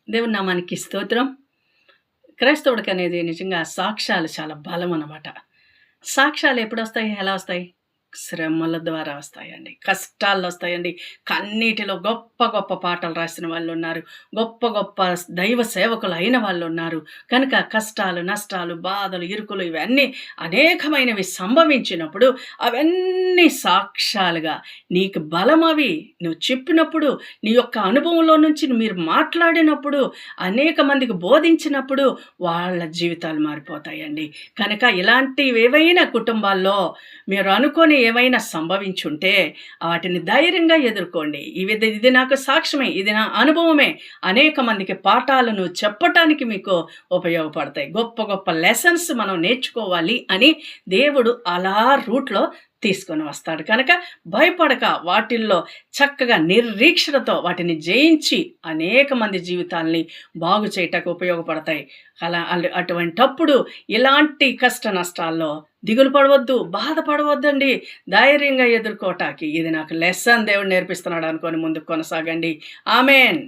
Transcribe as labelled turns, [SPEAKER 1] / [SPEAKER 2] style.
[SPEAKER 1] దేవుని నామానికి స్తోత్రం. క్రైస్తవుడికనేది నిజంగా సాక్ష్యాలు చాలా బలమనమాట. సాక్ష్యాలు ఎప్పుడొస్తాయి? ఎలా వస్తాయి? శ్రమల ద్వారా వస్తాయండి. కష్టాల్లో వస్తాయండి. కన్నీటిలో గొప్ప గొప్ప పాటలు రాసిన వాళ్ళున్నారు. గొప్ప గొప్ప దైవ సేవకులైన వాళ్ళున్నారు. కనుక కష్టాలు, నష్టాలు, బాధలు, ఇరుకులు ఇవన్నీ అనేకమైనవి సంభవించినప్పుడు అవన్నీ సాక్ష్యాలుగా నీకు బలమవి. నువ్వు చెప్పినప్పుడు, నీ యొక్క అనుభవంలో నుంచి మీరు మాట్లాడినప్పుడు, అనేక మందికి బోధించినప్పుడు వాళ్ళ జీవితాలు మారిపోతాయండి. కనుక ఇలాంటివేవైనా కుటుంబాల్లో మీరు అనుకోని ఏవైనా సంభవించుంటే వాటిని ధైర్యంగా ఎదుర్కోండి. ఇది నాకు సాక్ష్యమే, ఇది నా అనుభవమే. అనేక మందికి పాఠాలను చెప్పటానికి మీకు ఉపయోగపడతాయి. గొప్ప గొప్ప లెసన్స్ మనం నేర్చుకోవాలి అని దేవుడు అలా రూట్‌లో తీసుకొని వస్తాడు. కనుక భయపడక వాటిల్లో చక్కగా నిరీక్షణతో వాటిని జయించి అనేక మంది జీవితాల్ని బాగు చేయటానికి ఉపయోగపడతాయి. అటువంటప్పుడు ఇలాంటి కష్ట నష్టాల్లో దిగులు పడవద్దు, బాధపడవద్దండి. ధైర్యంగా ఎదుర్కోటానికి ఇది నాకు లెసన్ దేవుడు నేర్పిస్తున్నాడు అనుకోని ముందుకు కొనసాగండి. ఆమేన్.